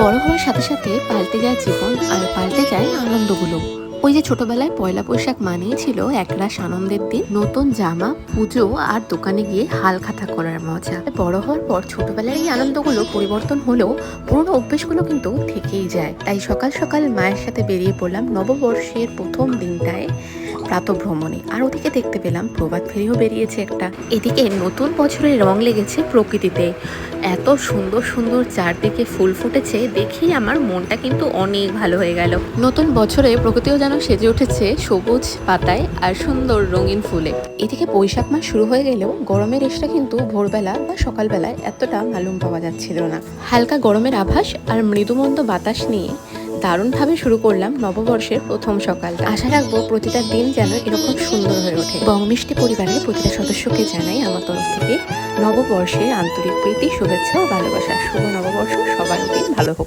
বড় হওয়ার সাথে সাথে পাল্টে যায় জীবন আর পাল্টে যায় আনন্দগুলো। ওই যে ছোটবেলায় পয়লা বৈশাখ মানেই ছিল একরাশ আনন্দের দিন, নতুন জামা, পুজো আর দোকানে গিয়ে হালখাতা করার মজা। বড় হওয়ার পর ছোটবেলার এই আনন্দগুলো পরিবর্তন হলেও পুরোনো অভ্যেসগুলো কিন্তু থেকেই যায়। তাই সকাল সকাল মায়ের সাথে বেরিয়ে পড়লাম নববর্ষের প্রথম দিনটায় প্রাতঃভ্রমণে। আর ওদিকে দেখতে পেলাম প্রভাত ফেরিও বেরিয়েছে একটা। এদিকে নতুন বছরের রং লেগেছে প্রকৃতিতে, এত সুন্দর সুন্দর চারদিকে ফুল ফুটেছে, দেখেই আমার মনটা কিন্তু অনেক ভালো হয়ে গেল। নতুন বছরে প্রকৃতিও যেন সেজে উঠেছে সবুজ পাতায় আর সুন্দর রঙিন ফুলে। এদিকে বৈশাখ মাস শুরু হয়ে গেলেও গরমের রেশটা কিন্তু ভোরবেলা বা সকালবেলায় এতটা মালুম পাওয়া যাচ্ছিল না। হালকা গরমের আভাস আর মৃদুমন্দ বাতাস নিয়ে দারুণভাবে শুরু করলাম নববর্ষের প্রথম সকাল। আশা রাখবো প্রতিটা দিন যেন এরকম সুন্দর হয়ে ওঠে। বংমিষ্টি পরিবারের প্রতিটা সদস্যকে জানাই আমার তরফ থেকে নববর্ষের আন্তরিক প্রীতি, শুভেচ্ছা ও ভালোবাসা। শুভ নববর্ষ, সবার দিন ভালো হোক।